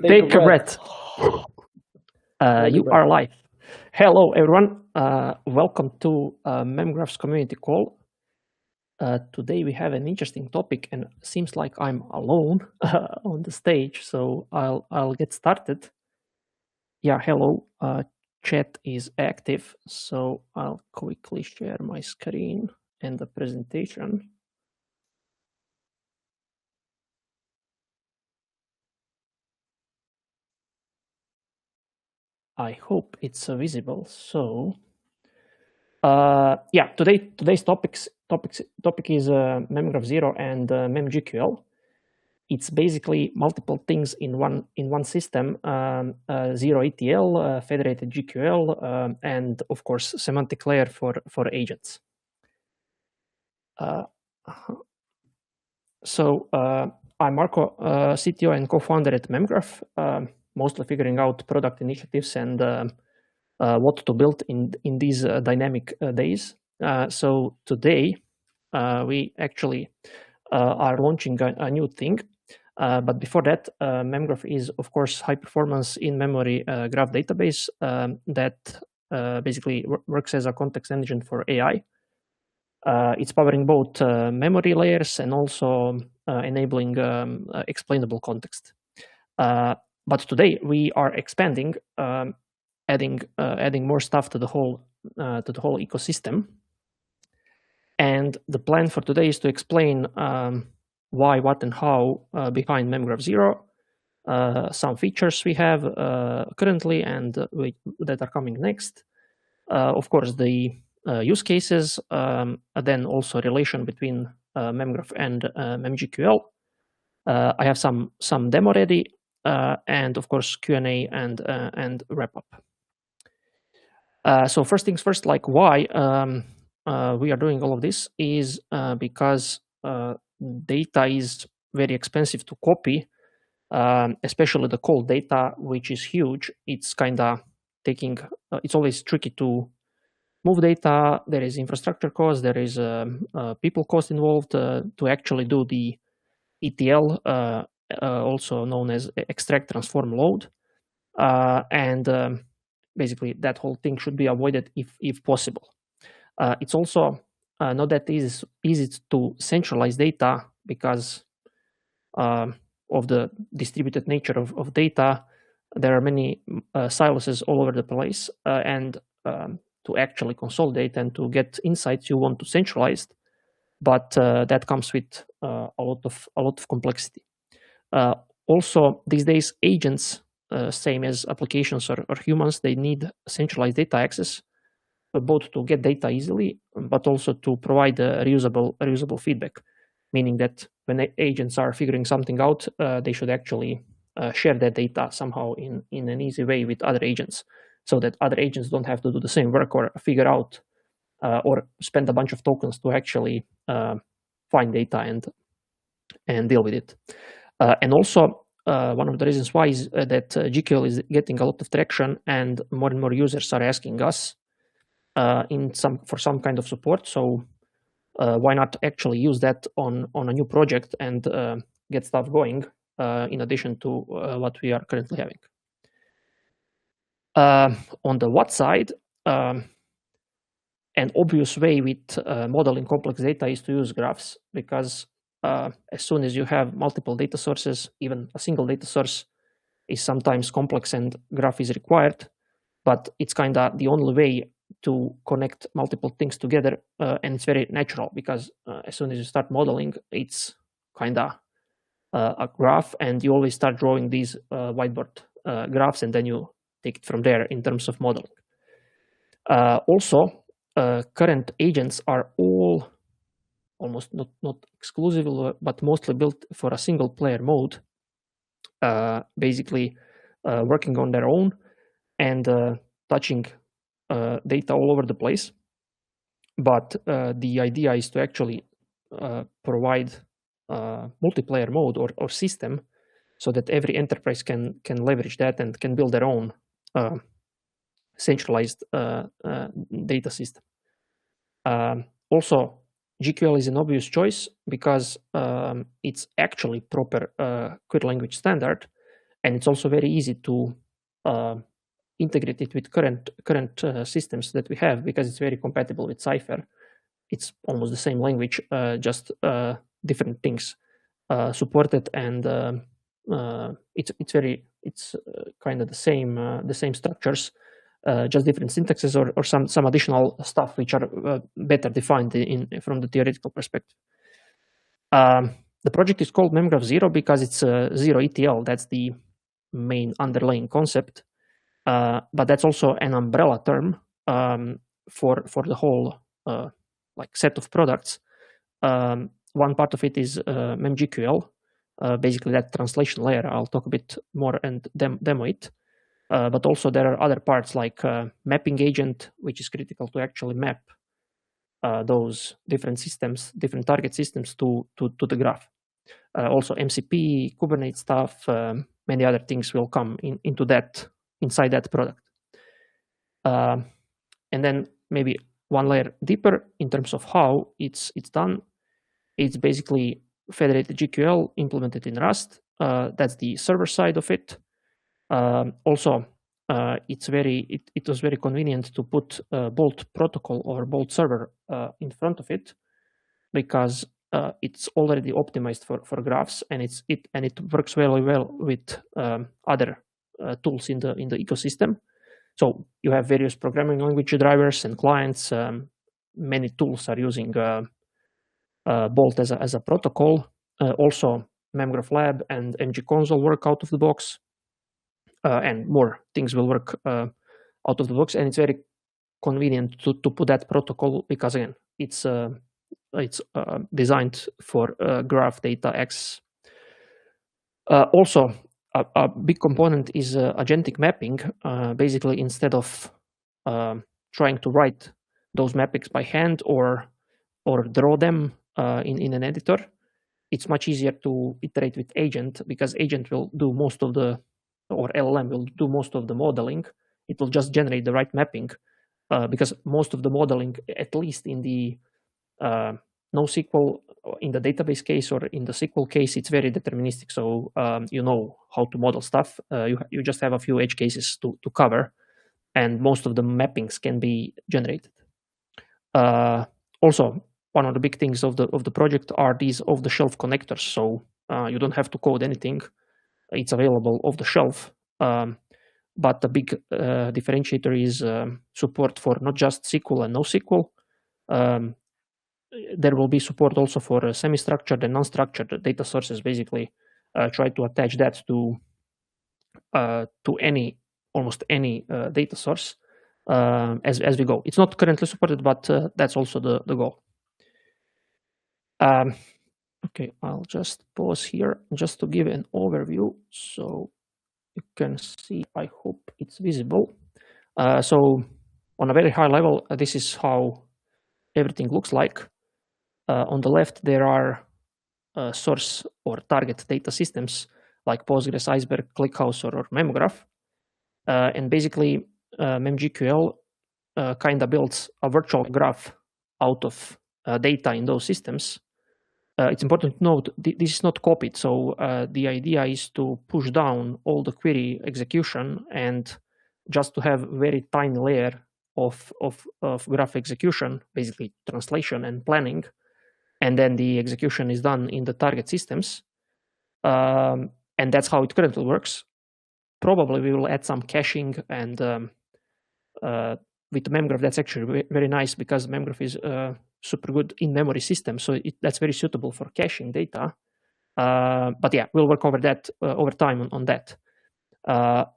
Take a breath. You are live. Hello, everyone. Welcome to Memgraph's community call. Today we have an interesting topic, and seems like I'm alone on the stage, so I'll get started. Yeah, hello. Chat is active, so I'll quickly share my screen and the presentation. I hope it's visible. So, yeah, today's topic is Memgraph 0 and MemGQL. It's basically multiple things in one system: zero ETL, federated GQL, and of course semantic layer for agents. So I'm Marco, CTO and co-founder at Memgraph, mostly figuring out product initiatives and what to build in these dynamic days. So today we actually are launching a new thing. But before that, Memgraph is, of course, high performance in-memory graph database that basically works as a context engine for AI. It's powering both memory layers and also enabling explainable context. But today we are expanding, adding more stuff to the whole ecosystem. And the plan for today is to explain why, what, and how behind Memgraph 0, some features we have currently and that are coming next. Of course, the use cases, then also relation between Memgraph and MemGQL. I have some demo ready, and of course Q&A and wrap up. So first things first, like why we are doing all of this is because data is very expensive to copy, especially the cold data, which is huge. It's kind of taking. It's always tricky to move data. There is infrastructure cost. There is people cost involved to actually do the ETL, also known as extract, transform, load, and basically that whole thing should be avoided if possible. It's also not that easy to centralize data because of the distributed nature of data. There are many silos all over the place, and to actually consolidate and to get insights, you want to centralize, but that comes with a lot of complexity. Also, these days, agents, same as applications or humans, they need centralized data access, both to get data easily, but also to provide reusable feedback, meaning that when agents are figuring something out, they should actually share that data somehow in an easy way with other agents, so that other agents don't have to do the same work or figure out or spend a bunch of tokens to actually find data and deal with it. And also, one of the reasons why is that GQL is getting a lot of traction, and more users are asking us for some kind of support. So why not actually use that on a new project and get stuff going in addition to what we are currently having. On the what side, an obvious way with modeling complex data is to use graphs, because as soon as you have multiple data sources, even a single data source is sometimes complex and graph is required, but it's kind of the only way to connect multiple things together, and it's very natural because as soon as you start modeling, it's kind of a graph, and you always start drawing these whiteboard graphs, and then you take it from there in terms of modeling. Also, current agents are all almost not exclusively, but mostly built for a single player mode, basically working on their own and touching data all over the place. But the idea is to actually provide multiplayer mode or system, so that every enterprise can leverage that and can build their own centralized data system. Also, GQL is an obvious choice because it's actually proper query language standard, and it's also very easy to integrate it with current systems that we have, because it's very compatible with Cypher. It's almost the same language, just different things supported, and it's kind of the same structures, just different syntaxes or some additional stuff which are better defined from the theoretical perspective. The project is called Memgraph 0 because it's zero ETL. That's the main underlying concept, but that's also an umbrella term for the whole like set of products. One part of it is MemGQL, basically that translation layer. I'll talk a bit more and demo it. But also there are other parts like mapping agent, which is critical to actually map those different systems, different target systems to the graph. Also MCP, Kubernetes stuff, many other things will come into that, inside that product. And then maybe one layer deeper in terms of how it's done. It's basically federated GQL implemented in Rust. That's the server side of it. Also, it was very convenient to put Bolt protocol or Bolt server in front of it, because it's already optimized for graphs, and it works very well with other tools in the ecosystem. So you have various programming language drivers and clients. Many tools are using Bolt as a protocol. Also, Memgraph Lab and MG Console work out of the box, and more things will work out of the box. And it's very convenient to put that protocol, because again, it's designed for graph data access. Also, a big component is agentic mapping. Basically, instead of trying to write those mappings by hand or draw them in an editor, it's much easier to iterate with agent, because agent will do most of the, or LLM will do most of the modeling. It will just generate the right mapping, because most of the modeling, at least in the NoSQL, in the database case or in the SQL case, it's very deterministic. So you know how to model stuff. You just have a few edge cases to cover, and most of the mappings can be generated. Also, one of the big things of the project are these off-the-shelf connectors. So you don't have to code anything; it's available off the shelf. But the big differentiator is support for not just SQL and NoSQL. There will be support also for semi-structured and non-structured data sources. Basically, try to attach that to almost any data source as we go. It's not currently supported, but that's also the goal. Okay, I'll just pause here just to give an overview so you can see. I hope it's visible. So on a very high level, this is how everything looks like. On the left, there are source or target data systems like Postgres, Iceberg, ClickHouse, or Memgraph. And basically, MemGQL kind of builds a virtual graph out of data in those systems. It's important to note this is not copied. So the idea is to push down all the query execution and just to have very tiny layer of graph execution, basically translation and planning. And then the execution is done in the target systems. And that's how it currently works. Probably we will add some caching, and with Memgraph, that's actually very nice, because Memgraph is super good in-memory system. So that's very suitable for caching data. But yeah, we'll work over that over time on that.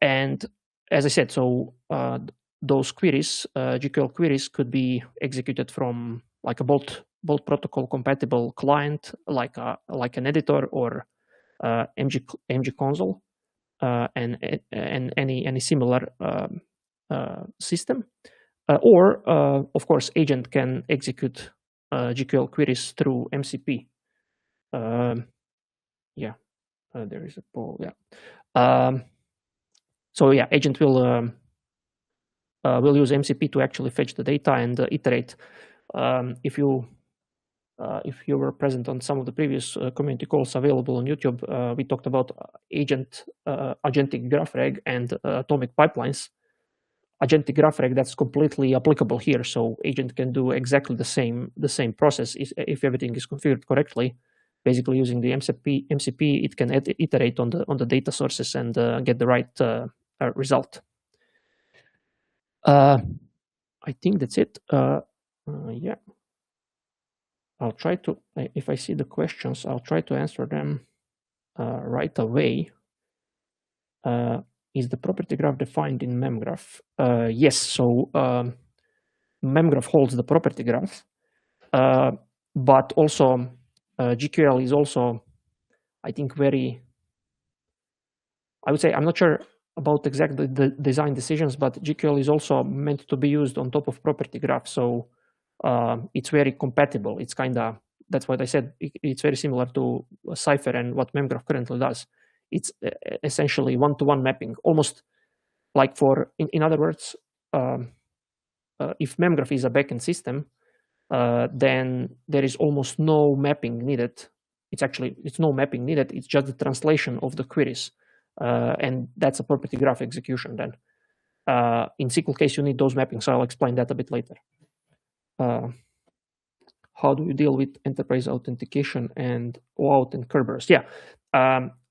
And as I said, so those queries, GQL queries, could be executed from like a Bolt protocol compatible client, like an editor or MG Console, and any similar system. Or of course, agent can execute GQL queries through MCP. Yeah, there is a poll. Yeah. So yeah, agent will use MCP to actually fetch the data and iterate. If you if you were present on some of the previous community calls available on YouTube, we talked about agentic GraphRAG and atomic pipelines. Agentic GraphRAG, that's completely applicable here. So agent can do exactly the same process if everything is configured correctly. Basically, using the MCP, it can iterate on the data sources and get the right result. I think that's it. Yeah. I'll try to, if I see the questions, I'll try to answer them right away. Is the property graph defined in Memgraph? Yes, so Memgraph holds the property graph, but also GQL is also, I think, I would say, I'm not sure about exactly the design decisions, but GQL is also meant to be used on top of property graph. So it's very compatible. It's kind of, that's what I said, it's very similar to Cypher and what Memgraph currently does. It's essentially one-to-one mapping, almost like in other words, if Memgraph is a backend system, then there is almost no mapping needed. It's no mapping needed. It's just the translation of the queries. And that's a property graph execution then. In SQL case, you need those mappings. So I'll explain that a bit later. How do you deal with enterprise authentication and OAuth and Kerberos? Yeah.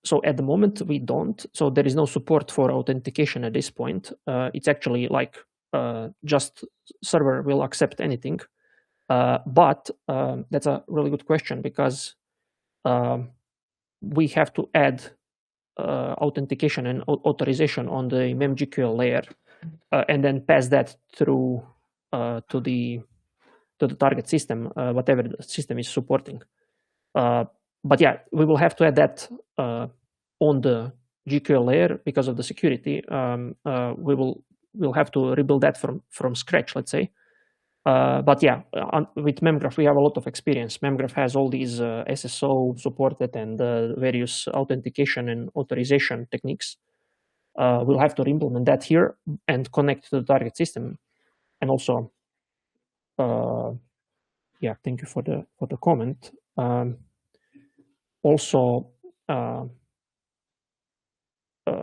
So at the moment, we don't. So there is no support for authentication at this point. It's actually like just server will accept anything. But that's a really good question because we have to add authentication and authorization on the MemGQL layer and then pass that through to the target system, whatever the system is supporting. But yeah, we will have to add that on the GQL layer because of the security. We'll have to rebuild that from scratch, let's say. But yeah, with Memgraph, we have a lot of experience. Memgraph has all these SSO supported and various authentication and authorization techniques. We'll have to implement that here and connect to the target system. And also, yeah, thank you for the comment. Also,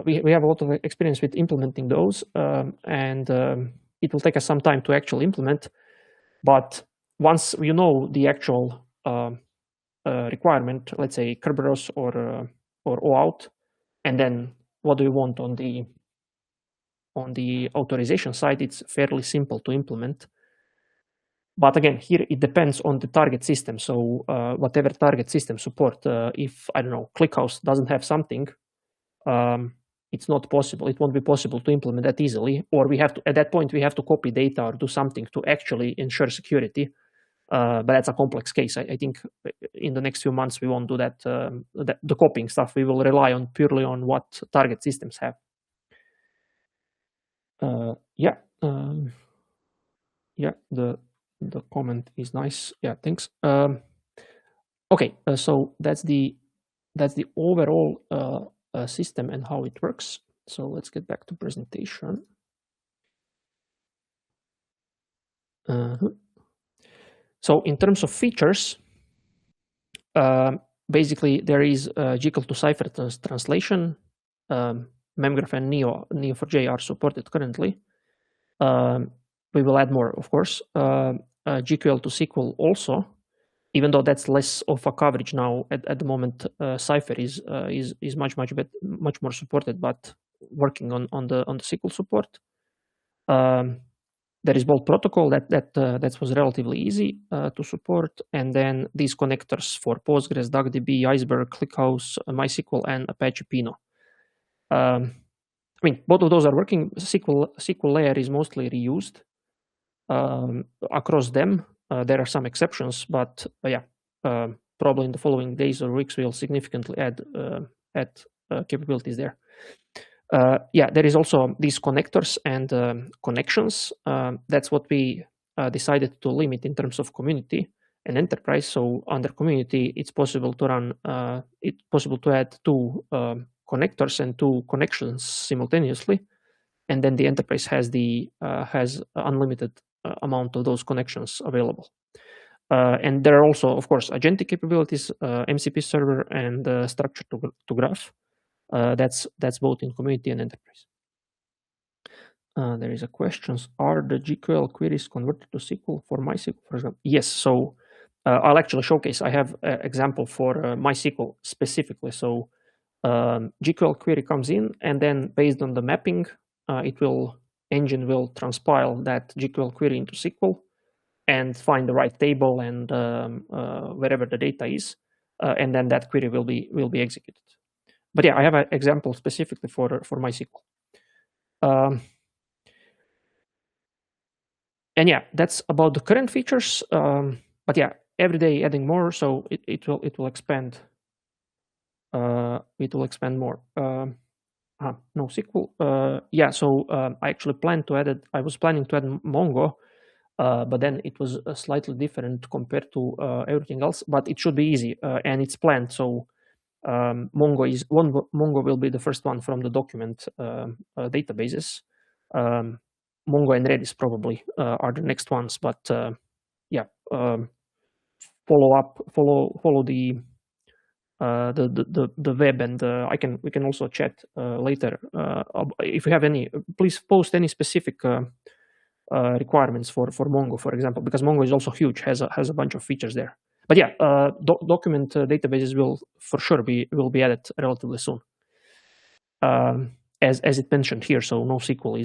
we have a lot of experience with implementing those, and it will take us some time to actually implement. But once you know the actual requirement, let's say Kerberos or OAuth, and then what do you want on the authorization side, it's fairly simple to implement. But again, here it depends on the target system. So whatever target system support, if, I don't know, ClickHouse doesn't have something, it's not possible. It won't be possible to implement that easily. Or we have to, at that point, we have to copy data or do something to actually ensure security. But that's a complex case. I think in the next few months, we won't do that. The copying stuff, we will rely on purely on what target systems have. Yeah. Yeah, the comment is nice. Yeah, thanks. Okay, so that's the overall system and how it works. So let's get back to presentation. So in terms of features, basically there is GQL to Cypher translation. Memgraph and Neo4j are supported currently. We will add more, of course. GQL to SQL also, even though that's less of a coverage now. At the moment, Cypher is much more supported, but working on the SQL support. There is Bolt protocol that was relatively easy to support, and then these connectors for Postgres, DuckDB, Iceberg, ClickHouse, MySQL, and Apache Pinot. I mean, both of those are working. SQL layer is mostly reused across them. There are some exceptions, but yeah, probably in the following days or weeks we'll significantly add capabilities there. Yeah, there is also these connectors and connections. That's what we decided to limit in terms of community and enterprise. So under community, it's possible to run. It's possible to add 2 connectors and 2 connections simultaneously, and then the enterprise has unlimited amount of those connections available. And there are also, of course, agentic capabilities, MCP server, and structure to graph. That's both in community and enterprise. There is a question: are the GQL queries converted to SQL for MySQL, for example? Yes. So I'll actually showcase. I have an example for MySQL specifically. So GQL query comes in, and then based on the mapping, engine will transpile that GQL query into SQL and find the right table and wherever the data is, and then that query will be executed. But yeah, I have an example specifically for MySQL. And yeah, that's about the current features. But yeah, every day adding more, so it will expand. It will expand more. NoSQL. Yeah, so I actually planned to add it. I was planning to add Mongo, but then it was slightly different compared to everything else. But it should be easy, and it's planned. So Mongo will be the first one from the document databases. Mongo and Redis probably are the next ones, but yeah, follow the web, and we can also chat later. If you have any, please post any specific requirements for Mongo, for example, because Mongo is also huge, has a bunch of features there. But yeah, document databases will for sure be added relatively soon, as it mentioned here. So NoSQL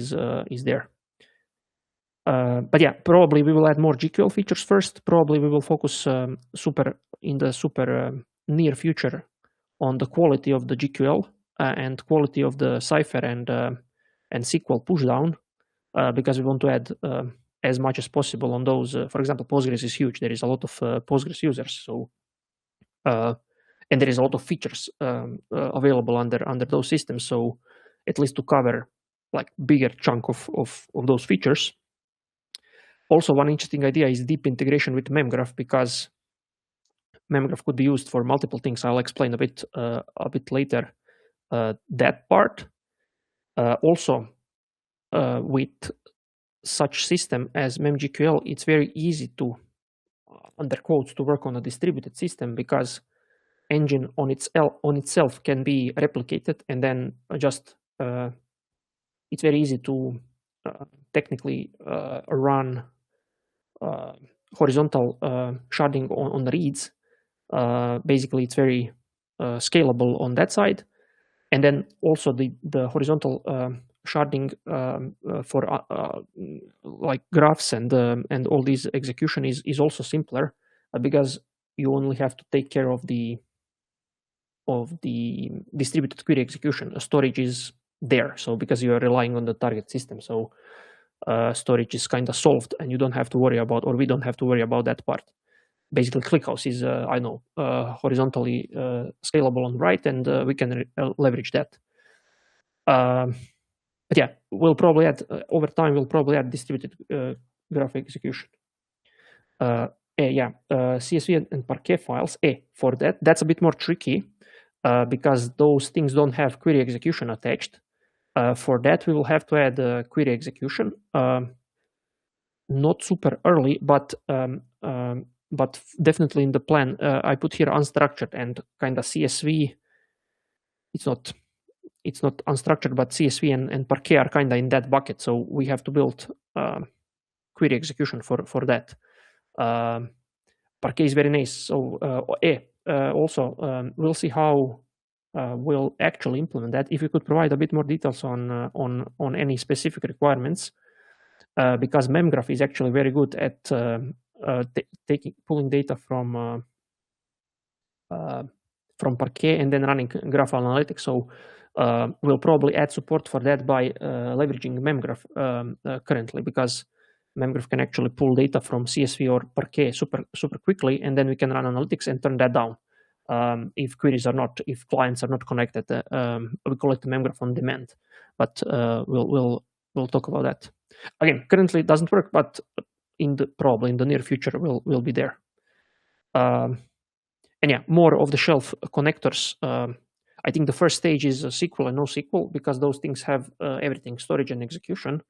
is there. But yeah, probably we will add more GQL features first. Probably we will focus in the super near future on the quality of the GQL and quality of the Cypher and SQL pushdown, because we want to add as much as possible on those. For example, Postgres is huge. There is a lot of Postgres users, so and there is a lot of features available under those systems. So at least to cover like bigger chunk of those features. Also, one interesting idea is deep integration with Memgraph, because Memgraph could be used for multiple things. I'll explain a bit later that part. Also, with such system as MemGQL, it's very easy to, under quotes, to work on a distributed system, because engine on itself can be replicated, and then just it's very easy to technically run horizontal sharding on reads. Basically, it's very scalable on that side, and then also the horizontal sharding for like graphs and all these execution is also simpler, because you only have to take care of the distributed query execution. Storage is there, so because you are relying on the target system, so storage is kind of solved, and you don't have to worry about, or we don't have to worry about that part. Basically, ClickHouse is horizontally scalable on the right, and we can leverage that. But yeah, we'll probably add over time. We'll probably add distributed graph execution. CSV and Parquet files. For that, that's a bit more tricky because those things don't have query execution attached. For that, we will have to add query execution. Not super early, but definitely in the plan. I put here unstructured and kind of CSV. It's not unstructured, but CSV and Parquet are kind of in that bucket. So we have to build query execution for that. Parquet is very nice. So also we'll see how we'll actually implement that. If you could provide a bit more details on any specific requirements, because Memgraph is actually very good at pulling data from Parquet and then running graph analytics. So we'll probably add support for that by leveraging Memgraph currently, because Memgraph can actually pull data from CSV or Parquet super quickly, and then we can run analytics and turn that down if clients are not connected. We call it Memgraph on demand, but we'll talk about that. Again, currently it doesn't work, but probably in the near future will be there. And yeah, more of the shelf connectors. I think the first stage is SQL and NoSQL, because those things have everything, storage and execution.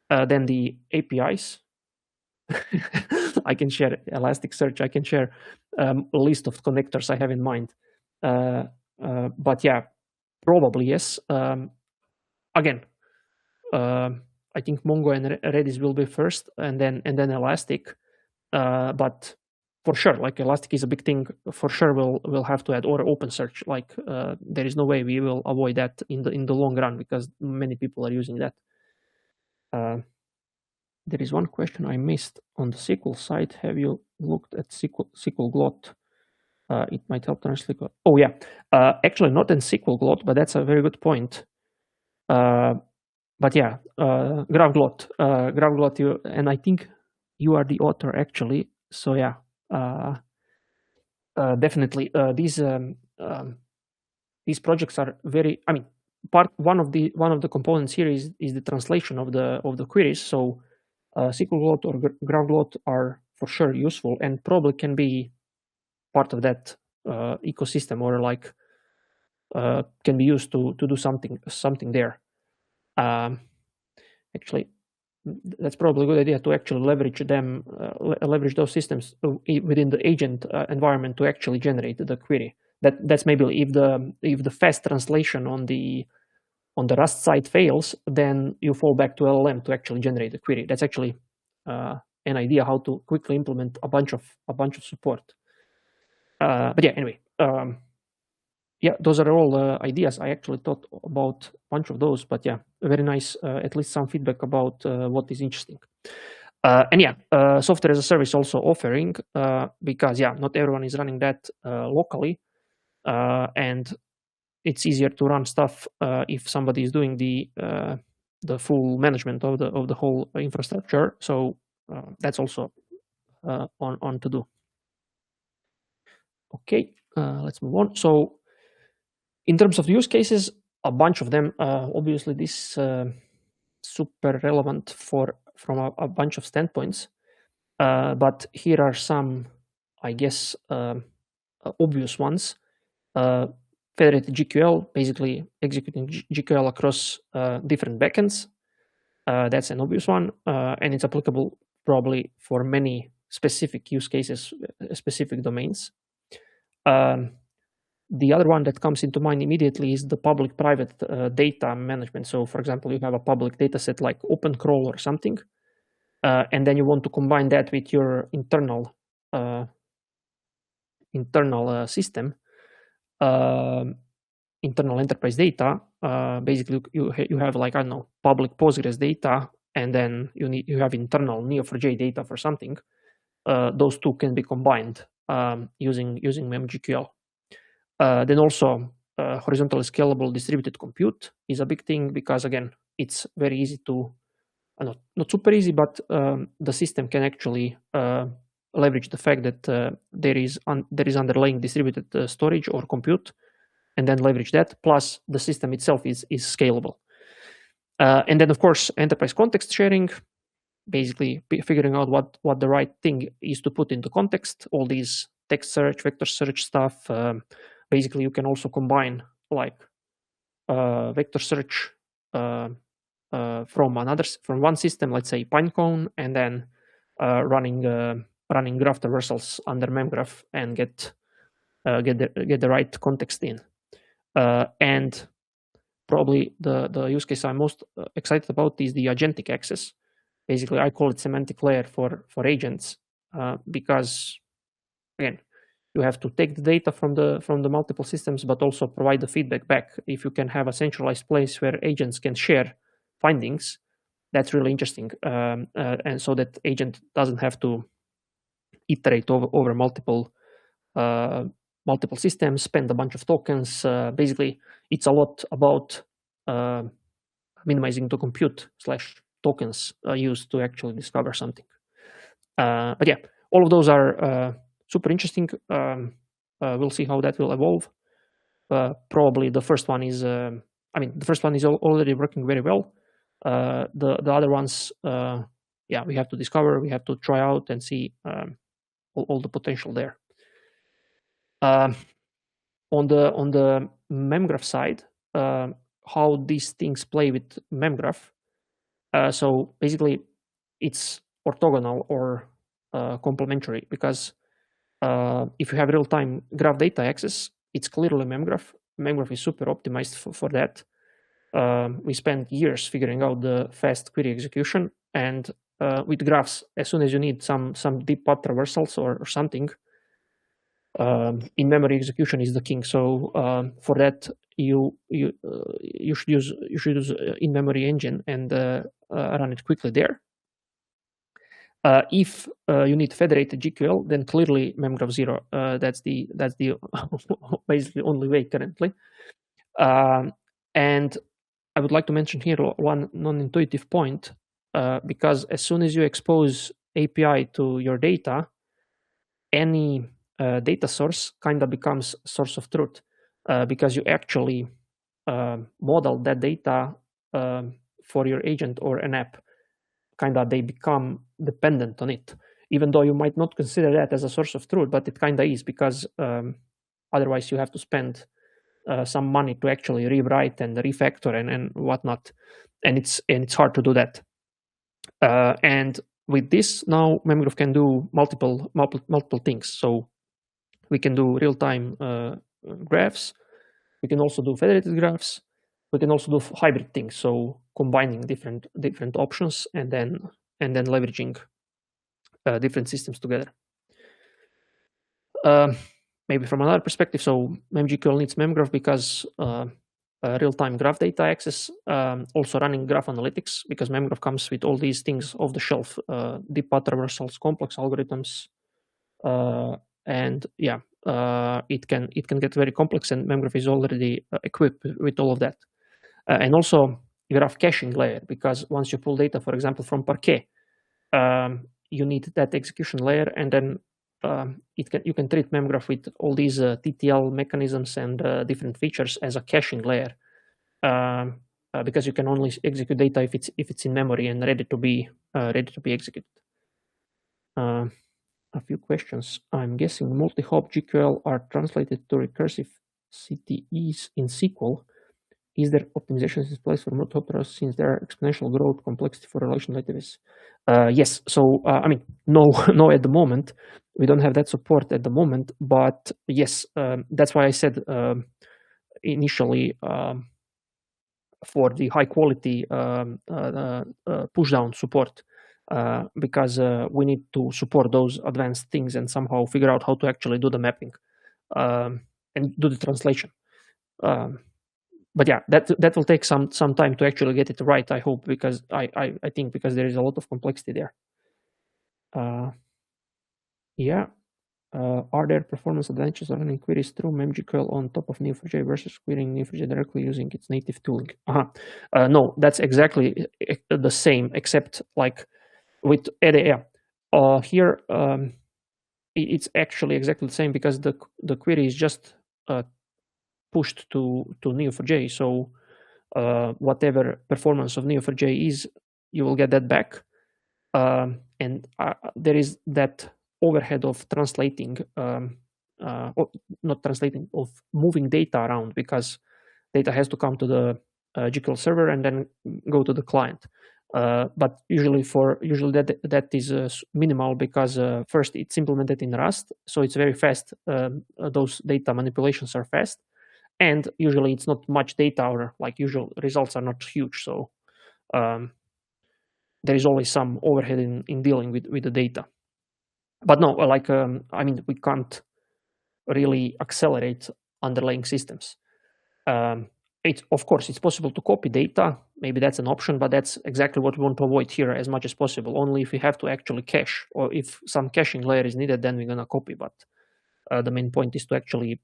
Then the APIs, I can share Elasticsearch. I can share a list of connectors I have in mind. But yeah, probably yes. Again, I think Mongo and Redis will be first, and then Elastic. But for sure, like Elastic is a big thing. For sure, we'll have to add or OpenSearch. Like there is no way we will avoid that in the long run because many people are using that. There is one question I missed on the SQL side. Have you looked at SQL Glot? It might help translate. Oh yeah, actually not in SQL Glot, but that's a very good point. But yeah, GraphGlot, GraphGlot, and I think you are the author actually. So yeah, definitely these projects are very. I mean, one of the components here is the translation of the queries. So SQLGlot or GraphGlot are for sure useful and probably can be part of that ecosystem or like can be used to do something there. Actually, that's probably a good idea to actually leverage them, leverage those systems within the agent environment to actually generate the query. That's maybe if the fast translation on the Rust side fails, then you fall back to LLM to actually generate the query. That's actually an idea how to quickly implement a bunch of support. But yeah, anyway, yeah, those are all ideas. I actually thought about a bunch of those, but yeah, very nice. At least some feedback about what is interesting. And yeah, software as a service also offering because yeah, not everyone is running that locally, and it's easier to run stuff if somebody is doing the full management of the whole infrastructure. So that's also on to do. Okay, let's move on. So in terms of use cases, a bunch of them. Obviously, this super relevant from a bunch of standpoints. But here are some, I guess, obvious ones. Federated GQL, basically executing GQL across different backends. That's an obvious one, and it's applicable probably for many specific use cases, specific domains. The other one that comes into mind immediately is the public-private data management. So, for example, you have a public data set like OpenCrawl or something, and then you want to combine that with your internal system, internal enterprise data. Basically, you have like, I don't know, public Postgres data, and then you have internal Neo4j data for something. Those two can be combined using MemGQL. Then also horizontally scalable distributed compute is a big thing because again, it's very easy to not super easy, but the system can actually leverage the fact that there is underlying distributed storage or compute, and then leverage that. Plus, the system itself is scalable. And then, of course, enterprise context sharing, basically figuring out what the right thing is to put into context. All these text search, vector search stuff. Basically, you can also combine like vector search from one system, let's say Pinecone, and then running graph traversals under Memgraph and get the right context in. And probably the use case I'm most excited about is the agentic access. Basically, I call it semantic layer for agents because again, you have to take the data from the multiple systems, but also provide the feedback back. If you can have a centralized place where agents can share findings, that's really interesting. And so that agent doesn't have to iterate over multiple systems, spend a bunch of tokens. Basically, it's a lot about minimizing the compute / tokens used to actually discover something. But yeah, all of those are super interesting. We'll see how that will evolve. Probably the first one is, the first one is already working very well. The other ones, yeah, we have to discover, we have to try out and see all the potential there. On the Memgraph side, how these things play with Memgraph. So basically, it's orthogonal or complementary, because if you have real-time graph data access, it's clearly Memgraph. Memgraph is super optimized for that. We spent years figuring out the fast query execution, and with graphs, as soon as you need some deep path traversals or something, in-memory execution is the king. So for that, you should use in-memory engine and run it quickly there. If you need federated GQL, then clearly Memgraph 0. That's the basically only way currently. And I would like to mention here one non-intuitive point, because as soon as you expose API to your data, any data source kind of becomes source of truth, because you actually model that data for your agent or an app. Kind of they become dependent on it, even though you might not consider that as a source of truth, but it kind of is, because otherwise you have to spend some money to actually rewrite and refactor and whatnot, and it's hard to do that. And with this, now Memgraph can do multiple things. So we can do real-time graphs. We can also do federated graphs. We can also do hybrid things, so combining different options and then leveraging different systems together. Maybe from another perspective, so MemGQL needs Memgraph because real-time graph data access, also running graph analytics, because Memgraph comes with all these things off the shelf, deep path traversals, complex algorithms, and yeah, it can get very complex, and Memgraph is already equipped with all of that. And also graph caching layer, because once you pull data, for example, from Parquet, you need that execution layer, and then you can treat Memgraph with all these TTL mechanisms and different features as a caching layer, because you can only execute data if it's in memory and ready to be executed. A few questions. I'm guessing multi-hop GQL are translated to recursive CTEs in SQL. Is there optimizations in place for multi-hop process since there are exponential growth complexity for relational databases? Yes. So I mean, no, at the moment. We don't have that support at the moment, but yes, that's why I said initially for the high quality pushdown support, because we need to support those advanced things and somehow figure out how to actually do the mapping and do the translation. But yeah, that will take some time to actually get it right, I hope, because I think because there is a lot of complexity there. Yeah. Are there performance advantages of running queries through MemGQL on top of Neo4j versus querying Neo4j directly using its native tooling? No, that's exactly the same, except like with ADA. Here, it's actually exactly the same, because the query is just pushed to Neo4j. So whatever performance of Neo4j is, you will get that back. And there is that overhead of translating, not translating, of moving data around, because data has to come to the GQL server and then go to the client. But usually that is minimal, because first it's implemented in Rust, so it's very fast. Those data manipulations are fast, and usually it's not much data, or like usual results are not huge. So there is always some overhead in dealing with the data. But no, like I mean, we can't really accelerate underlying systems. Of course, it's possible to copy data. Maybe that's an option, but that's exactly what we want to avoid here as much as possible. Only if we have to actually cache, or if some caching layer is needed, then we're gonna copy. But the main point is to actually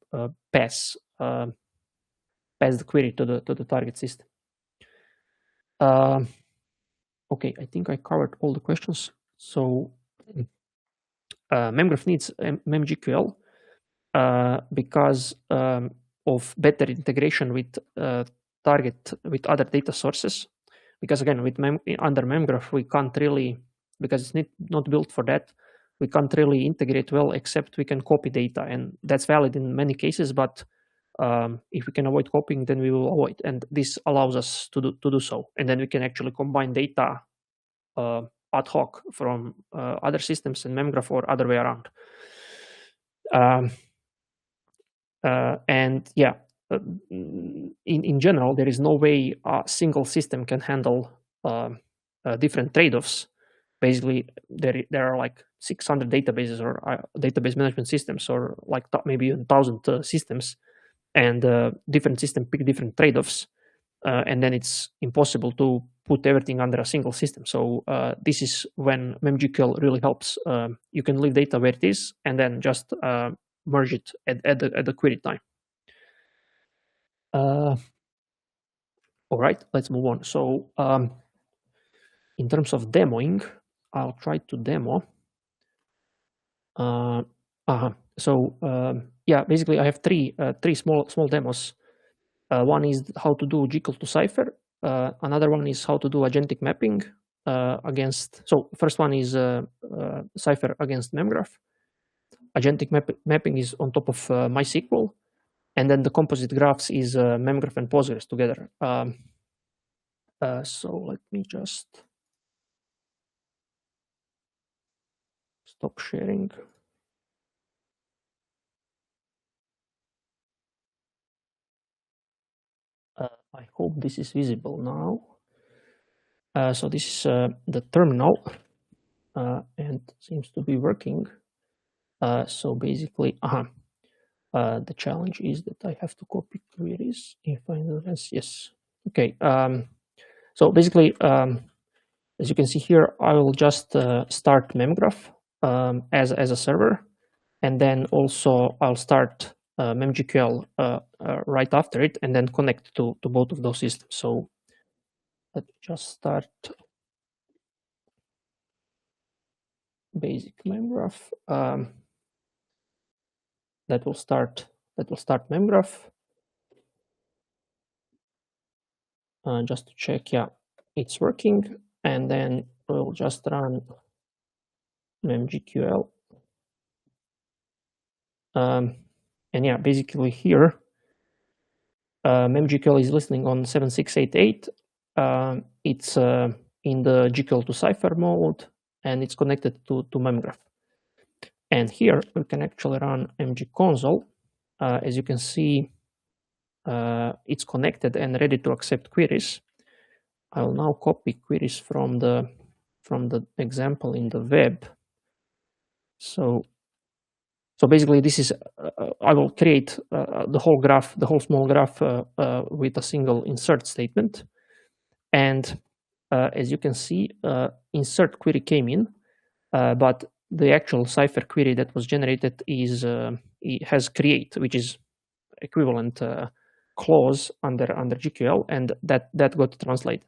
pass the query to the target system. Okay, I think I covered all the questions. So Memgraph needs MemGQL because of better integration with other data sources. Because again, under Memgraph, we can't really, because it's not built for that, we can't really integrate well, except we can copy data, and that's valid in many cases. But if we can avoid copying, then we will avoid, and this allows us to do so. And then we can actually combine data ad hoc from other systems in Memgraph or other way around. And yeah, in general, there is no way a single system can handle different trade-offs. Basically, there are like 600 databases or database management systems, or like maybe even 1,000 systems, and different systems pick different trade-offs, and then it's impossible to put everything under a single system. So this is when MemGQL really helps. You can leave data where it is, and then just merge it at the query time. All right, let's move on. So in terms of demoing, I'll try to demo. So yeah, basically I have three small demos. One is how to do GQL to Cypher. Another one is how to do agentic mapping against. So first one is Cypher against Memgraph. Agentic mapping is on top of MySQL, and then the composite graphs is Memgraph and Postgres together. So let me just stop sharing. I hope this is visible now. So this is the terminal, and seems to be working. So basically, the challenge is that I have to copy queries. If I know this, yes. Okay. So basically, as you can see here, I will just start Memgraph as a server, and then also I'll start MemGQL right after it, and then connect to both of those systems. So let's just start basic Memgraph. That will start Memgraph. Just to check, yeah, it's working, and then we'll just run MemGQL. And yeah, basically here, MemGQL is listening on 7688. It's in the GQL to Cypher mode, and it's connected to Memgraph. And here we can actually run mgconsole. As you can see, it's connected and ready to accept queries. I will now copy queries from the example in the web. So basically, this is I will create the whole graph, the whole small graph with a single insert statement. And as you can see, insert query came in, but the actual Cypher query that was generated is it has create, which is equivalent clause under GQL, and that got translated.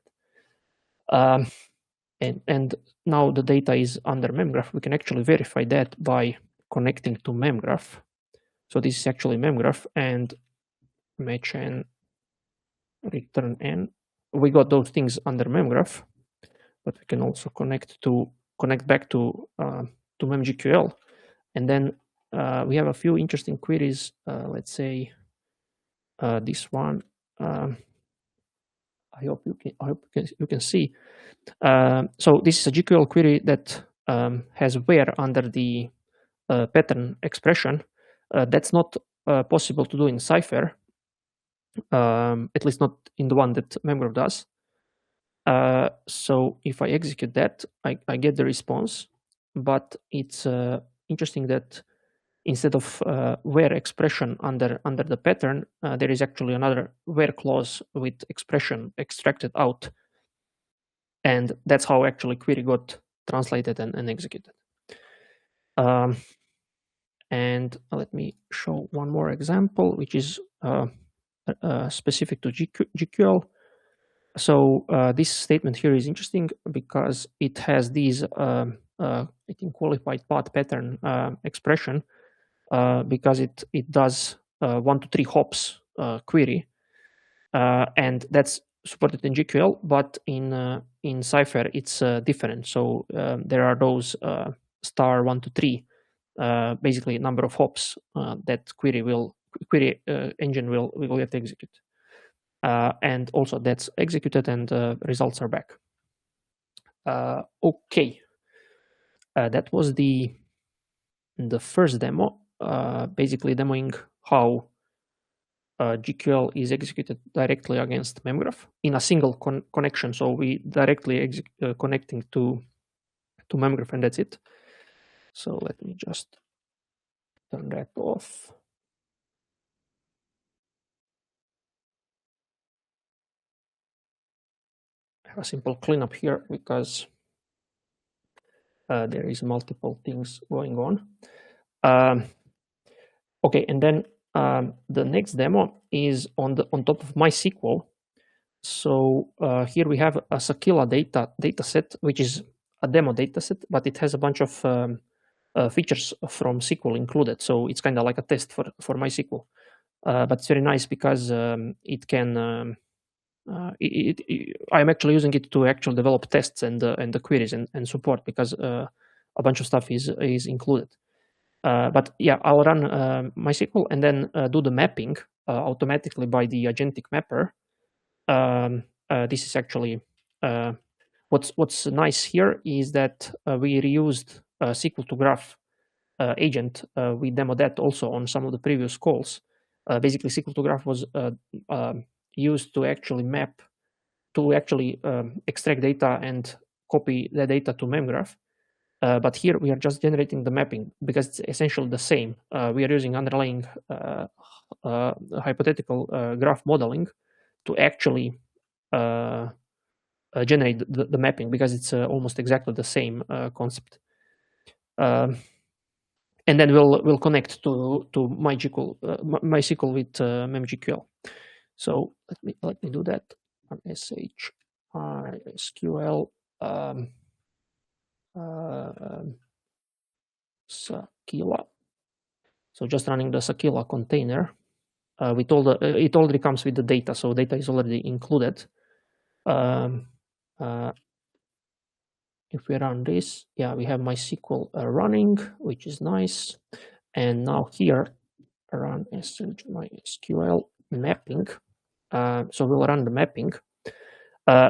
And now the data is under Memgraph. We can actually verify that by connecting to Memgraph. So this is actually Memgraph, and match n, return n. We got those things under Memgraph, but we can also connect back to MemGQL, and then we have a few interesting queries. Let's say this one. I hope you can see. So this is a GQL query that has where under the pattern expression. That's not possible to do in Cypher, at least not in the one that Memgraph does. So if I execute that, I get the response, but it's interesting that instead of where expression under the pattern, there is actually another where clause with expression extracted out. And that's how actually query got translated and executed. And let me show one more example, which is specific to GQL. So this statement here is interesting because it has these, I think, qualified path pattern expression because it does 1 to 3 hops query, and that's supported in GQL, but in Cypher it's different. So there are those star 1 to 3, basically number of hops that query engine will get to execute. And also that's executed and results are back. Okay, that was the first demo, basically demoing how GQL is executed directly against Memgraph in a single connection. So we directly connecting to Memgraph, and that's it. So let me just turn that off. Have a simple cleanup here because there is multiple things going on. Okay, and then the next demo is on top of MySQL. So here we have a Sakila data set, which is a demo data set, but it has a bunch of features from SQL included. So it's kind of like a test for MySQL. But it's very nice because it can. I'm actually using it to actually develop tests and the queries and support because a bunch of stuff is included. But yeah, I'll run MySQL and then do the mapping automatically by the agentic mapper. This is actually what's nice here is that we reused SQL to Graph agent. We demoed that also on some of the previous calls. Basically, SQL to Graph was used to actually map, to actually extract data and copy the data to Memgraph. But here we are just generating the mapping because it's essentially the same. We are using underlying hypothetical graph modeling to actually generate the mapping because it's almost exactly the same concept. And then we'll connect to MySQL with MemGQL. So let me do that on SQL Sakila. So just running the Sakila container. With all the it already comes with the data, so data is already included. If we run this, yeah, we have MySQL running, which is nice. And now here, run MySQL mapping. So we'll run the mapping.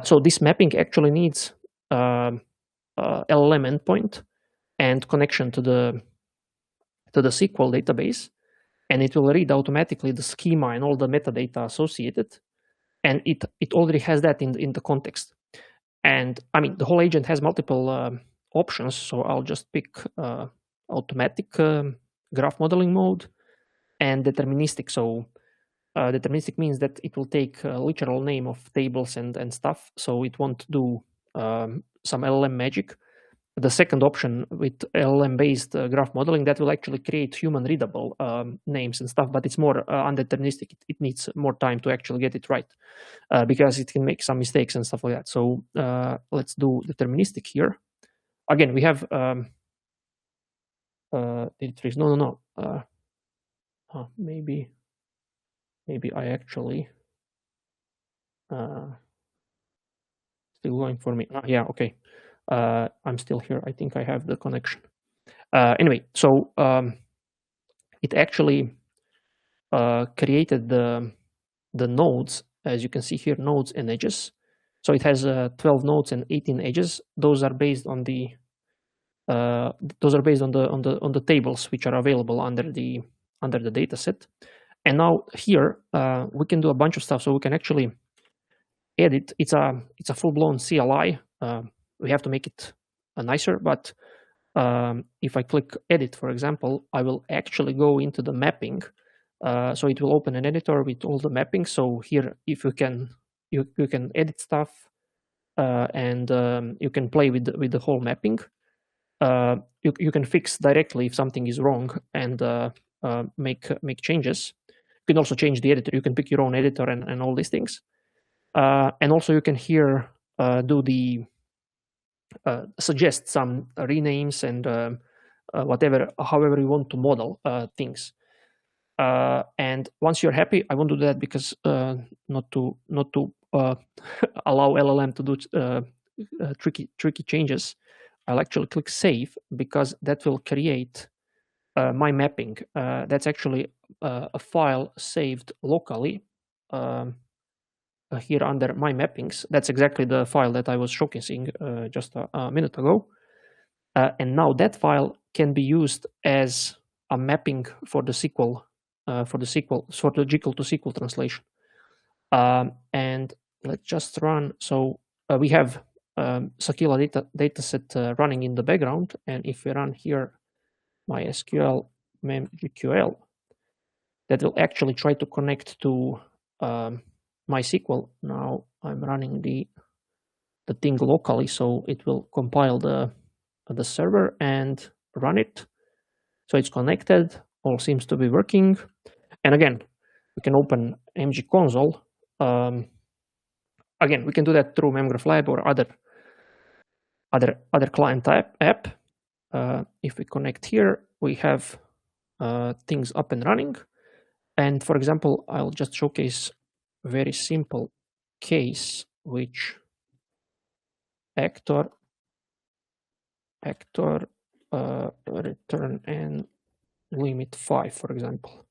So this mapping actually needs LLM endpoint and connection to the SQL database, and it will read automatically the schema and all the metadata associated, and it already has that in the context. And I mean, the whole agent has multiple options, so I'll just pick automatic graph modeling mode and deterministic. So deterministic means that it will take a literal name of tables and stuff, so it won't do some LLM magic. The second option with LLM-based graph modeling, that will actually create human-readable names and stuff, but it's more undeterministic. It needs more time to actually get it right because it can make some mistakes and stuff like that. So let's do deterministic here. Again, we have maybe I actually still going for me. Yeah, okay. I'm still here. I think I have the connection. Anyway, so it actually created the nodes, as you can see here, nodes and edges. So it has 12 nodes and 18 edges. Those are based on the tables which are available under the data set. And now here we can do a bunch of stuff. So we can actually edit. It's a full-blown CLI. We have to make it nicer, but if I click edit, for example, I will actually go into the mapping. So it will open an editor with all the mapping. So here, if you can edit stuff and you can play with the whole mapping. You can fix directly if something is wrong and make changes. You can also change the editor. You can pick your own editor and all these things. And also you can here do the suggest some renames and however you want to model things. And once you're happy, I won't do that because not to allow LLM to do tricky changes. I'll actually click save because that will create my mapping. That's actually a file saved locally here under my mappings. That's exactly the file that I was showcasing just a minute ago. And now that file can be used as a mapping for the SQL, for the GQL to SQL translation. And let's just run. So we have Sakila dataset running in the background. And if we run here MySQL MemGQL, that will actually try to connect to MySQL. Now I'm running the thing locally, so it will compile the server and run it. So it's connected, all seems to be working. And again, we can open MG console. Again, we can do that through Memgraph Lab or other client app. If we connect here, we have things up and running. And for example, I'll just showcase a very simple case, which actor return and limit 5, for example.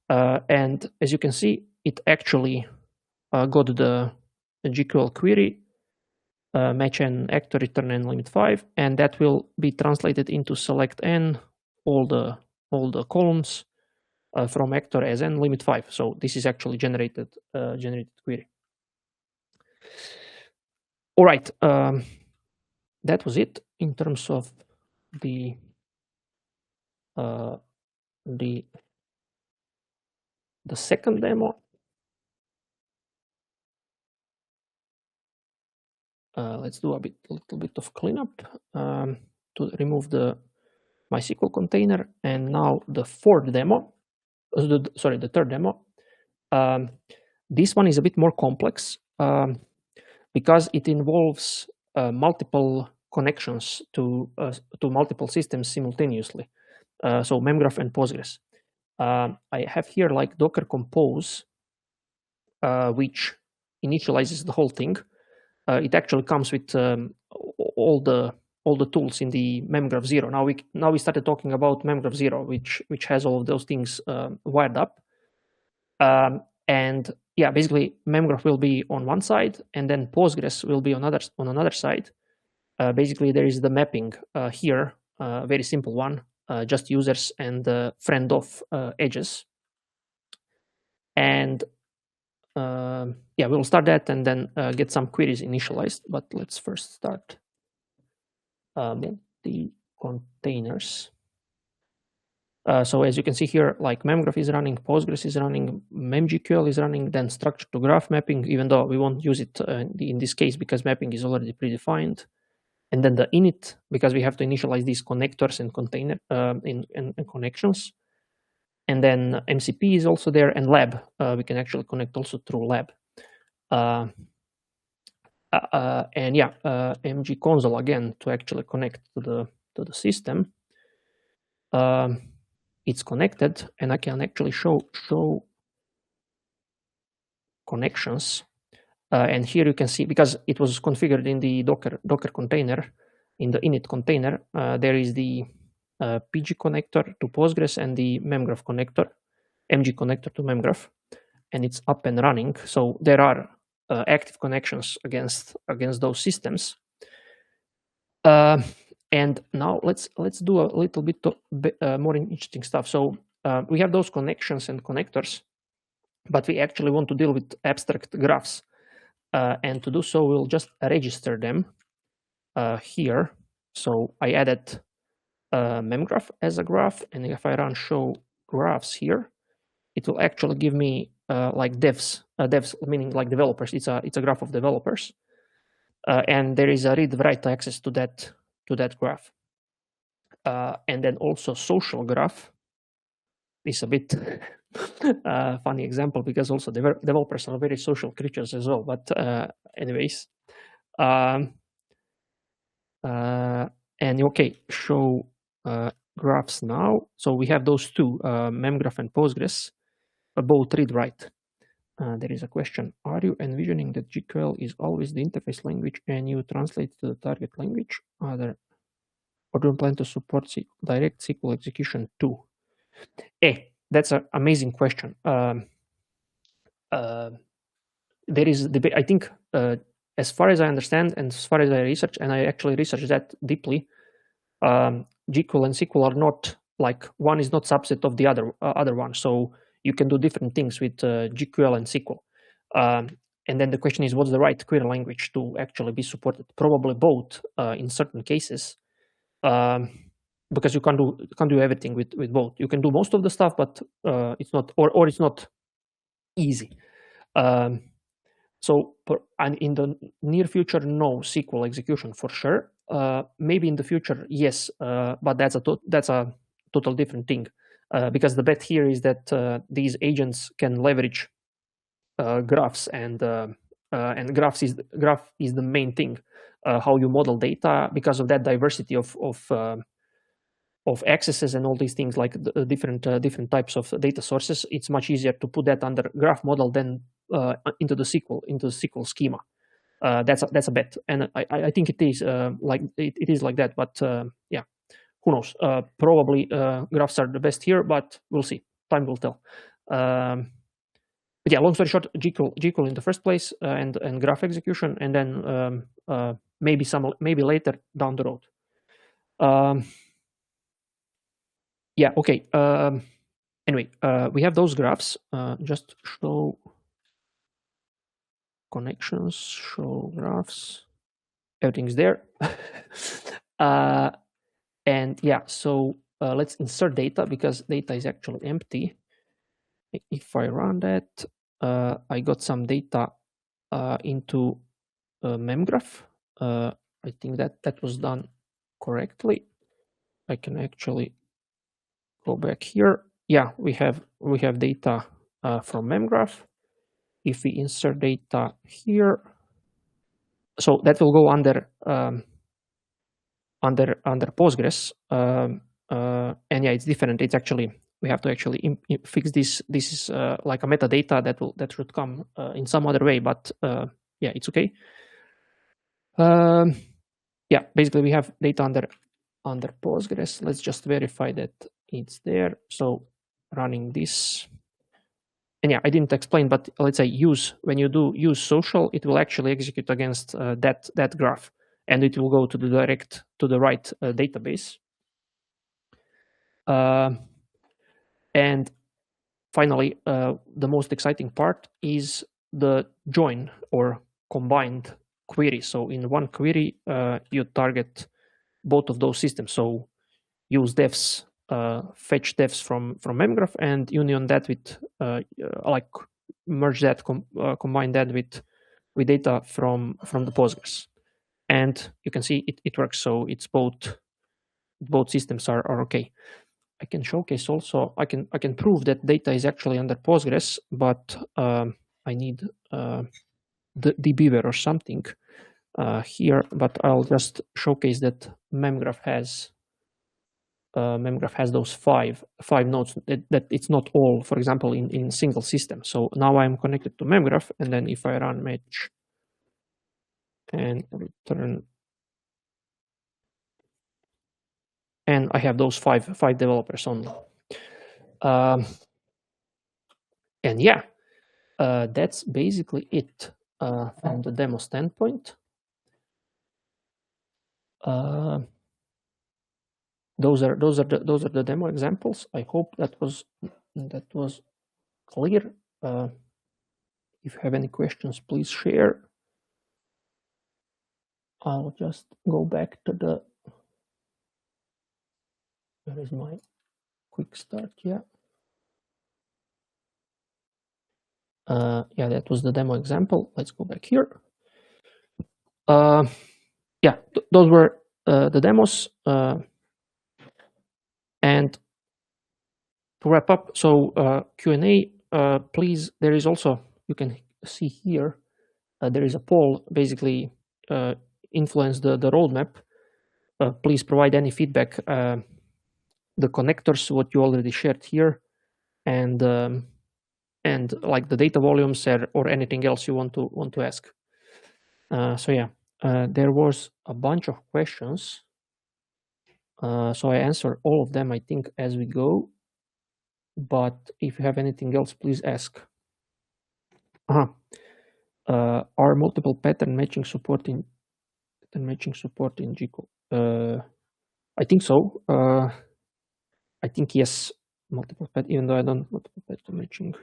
And as you can see, it actually got the GQL query, match n actor return n limit 5, and that will be translated into select n, all the columns from actor as n limit 5. So this is actually generated query. All right, that was it in terms of the second demo. Let's do a little bit of cleanup to remove the MySQL container, and now the third demo. This one is a bit more complex because it involves multiple connections to multiple systems simultaneously. So Memgraph and Postgres. I have here like Docker Compose, which initializes the whole thing. It actually comes with all the tools in the Memgraph 0. Now we started talking about Memgraph 0, which has all of those things wired up. And yeah, basically Memgraph will be on one side, and then Postgres will be on another side. Basically, there is the mapping here, very simple one, just users and friend of edges. And yeah, we'll start that and then get some queries initialized. But let's first start the containers. So as you can see here, like Memgraph is running, Postgres is running, MemGQL is running, then structure to graph mapping, even though we won't use it in this case because mapping is already predefined. And then the init, because we have to initialize these connectors and container and connections. And then MCP is also there, and lab. We can actually connect also through lab. And yeah, MG console again to actually connect to the system. It's connected, and I can actually show connections. And here you can see, because it was configured in the Docker container, in the init container, there is the PG connector to Postgres and the Memgraph connector, MG connector to Memgraph, and it's up and running. So there are active connections against those systems. And now let's do a little bit more interesting stuff. So we have those connections and connectors, but we actually want to deal with abstract graphs. And to do so, we'll just register them here. So I added Memgraph as a graph, and if I run show graphs here, it will actually give me like devs meaning like developers. It's a graph of developers, and there is a read-write access to that graph. And then also social graph is a bit funny example because also developers are very social creatures as well. But anyways, and okay, show graphs now. So we have those two, Memgraph and Postgres, both read-write. There is a question: are you envisioning that GQL is always the interface language and you translate to the target language? Or do you plan to support direct SQL execution too? That's an amazing question. there is debate. I think, as far as I understand and as far as I research, and I actually researched that deeply, GQL and SQL are not like, one is not subset of the other one. So you can do different things with GQL and SQL. And then the question is, what's the right query language to actually be supported? Probably both in certain cases, because you can't do everything with both. You can do most of the stuff, but it's not, or it's not easy. So and in the near future, no SQL execution for sure. Maybe in the future, yes, but that's a total different thing, because the bet here is that these agents can leverage graphs, and graph is the main thing, how you model data, because of that diversity of accesses and all these things, like the different types of data sources. It's much easier to put that under graph model than into the SQL schema. That's a bet, and I think it is like it is like that. But yeah, who knows? Probably graphs are the best here, but we'll see. Time will tell. But yeah, long story short, GQL in the first place, and graph execution, and then maybe later down the road. Yeah. Okay. Anyway, we have those graphs. Just show connections, show graphs. Everything's there. And yeah, so let's insert data, because data is actually empty. If I run that, I got some data into Memgraph. I think that was done correctly. I can actually go back here. Yeah, we have data from Memgraph. If we insert data here, so that will go under Postgres, and yeah, it's different. It's actually, we have to actually fix this. This is like a metadata that should come in some other way, but yeah, it's okay. Yeah, basically we have data under Postgres. Let's just verify that it's there. So running this, and yeah, I didn't explain, but let's say when you do use social, it will actually execute against that graph, and it will go to the right database. And finally, the most exciting part is the join or combined query. So in one query, you target both of those systems. So use defs, fetch defs from Memgraph, and union that with like merge that, combine that with data from the Postgres, and you can see it works. So it's both systems are okay. I can showcase also. I can prove that data is actually under Postgres, but I need the dbeaver or something here. But I'll just showcase that Memgraph has those five nodes. That it's not all, for example, in single system. So now I'm connected to Memgraph, and then if I run match and return, and I have those five developers only. And yeah, that's basically it from the demo standpoint. Those are the demo examples. I hope that was clear. If you have any questions, please share. I'll just go back to the. Where is my quick start? Yeah. Yeah, that was the demo example. Let's go back here. Yeah, those were the demos. And to wrap up, so Q&A, please, there is also, you can see here, there is a poll, basically influence the roadmap. Please provide any feedback, the connectors, what you already shared here, and like the data volumes or anything else you want to ask. So yeah, there was a bunch of questions. So I answer all of them, I think, as we go. But if you have anything else, please ask. Are multiple pattern matching support in GQL? I think so. I think yes, multiple pattern, even though I don't multiple pattern matching.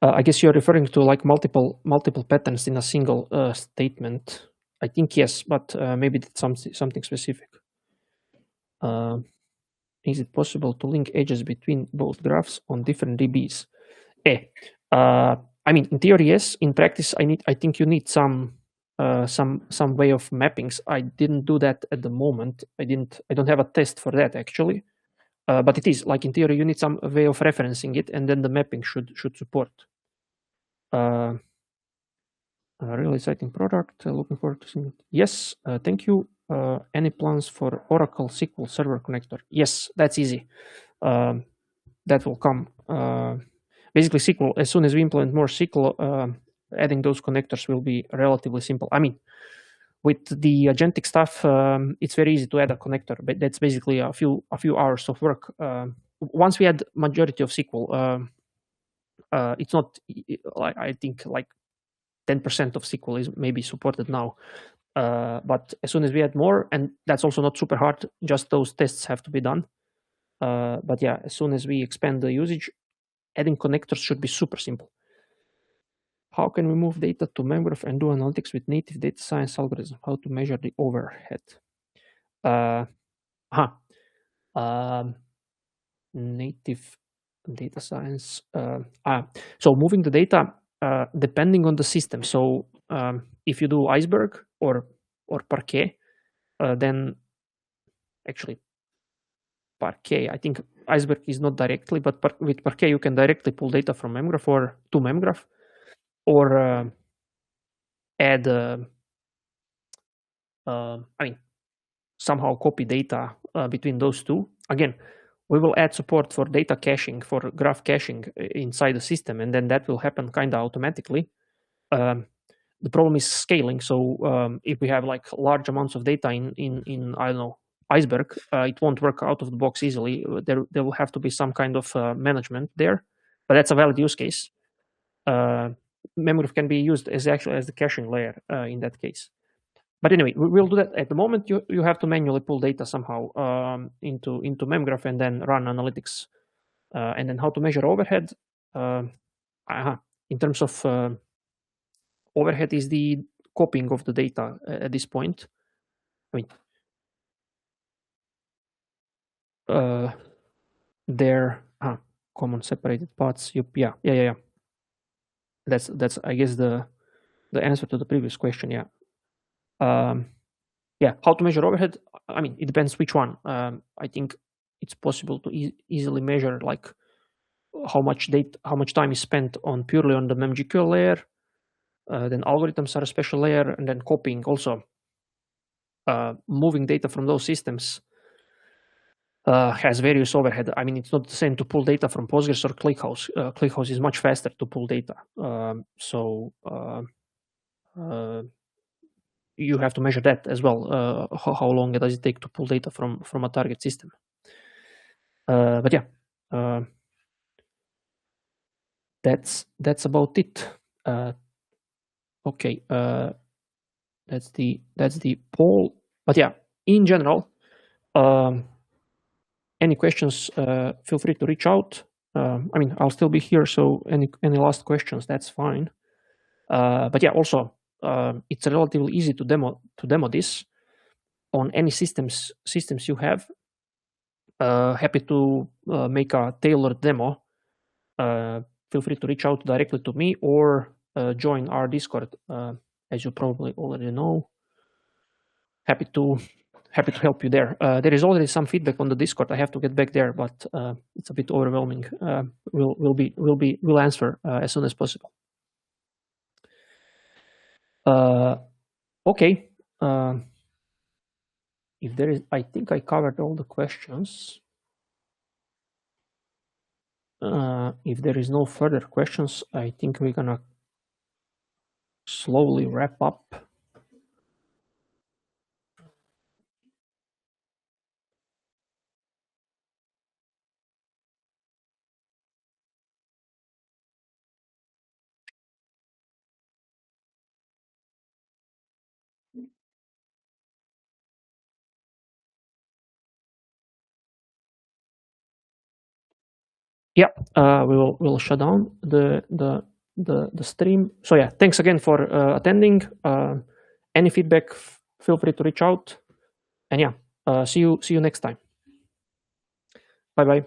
I guess you're referring to like multiple patterns in a single statement. I think yes, but maybe that's something specific. Is it possible to link edges between both graphs on different DBs? I mean, in theory, yes. In practice, I think you need some way of mappings. I didn't do that at the moment. I don't have a test for that actually. But it is like in theory, you need some way of referencing it, and then the mapping should support. Really exciting product. Looking forward to seeing it. Yes, thank you. Any plans for Oracle SQL Server connector? Yes, that's easy. That will come. Basically, SQL, as soon as we implement more SQL, adding those connectors will be relatively simple. I mean, with the agentic stuff, it's very easy to add a connector, but that's basically a few hours of work. Once we add majority of SQL, it's not like I think like 10% of SQL is maybe supported now. But as soon as we add more, and that's also not super hard, just those tests have to be done. But yeah, as soon as we expand the usage, adding connectors should be super simple. How can we move data to Memgraph and do analytics with native data science algorithm? How to measure the overhead? Native data science. So moving the data depending on the system. So if you do Iceberg or Parquet, then actually Parquet, I think Iceberg is not directly, but with Parquet you can directly pull data from Memgraph or to Memgraph, or add. I mean, somehow copy data between those two. Again, we will add support for data caching, for graph caching inside the system, and then that will happen kind of automatically. The problem is scaling. So if we have like large amounts of data in I don't know, Iceberg, it won't work out of the box easily. There will have to be some kind of management there, but that's a valid use case. Memgraph can be used as actually as the caching layer in that case. But anyway, we'll do that. At the moment, you have to manually pull data somehow into Memgraph and then run analytics. And then how to measure overhead? In terms of overhead is the copying of the data at this point. I mean, they're common separated paths. Yeah. That's I guess the answer to the previous question. Yeah. Yeah, how to measure overhead? I mean, it depends which one. I think it's possible to easily measure like how much time is spent on purely on the MemGQL layer. Then algorithms are a special layer, and then copying also. Moving data from those systems has various overhead. I mean, it's not the same to pull data from Postgres or ClickHouse. ClickHouse is much faster to pull data. You have to measure that as well. How long does it take to pull data from a target system? But yeah, that's about it. Okay, that's the poll. But yeah, in general, any questions? Feel free to reach out. I mean, I'll still be here, so any last questions? That's fine. But yeah, also it's relatively easy to demo this on any systems you have. Happy to make a tailored demo. Feel free to reach out directly to me or join our Discord, as you probably already know. Happy to help you there. There is already some feedback on the Discord. I have to get back there, but it's a bit overwhelming. We'll answer as soon as possible. Okay. If there is, I think I covered all the questions. If there is no further questions, I think we're gonna slowly wrap up. yeah, we'll shut down the stream. So yeah, thanks again for attending. Any feedback, feel free to reach out. And yeah, see you next time. Bye bye.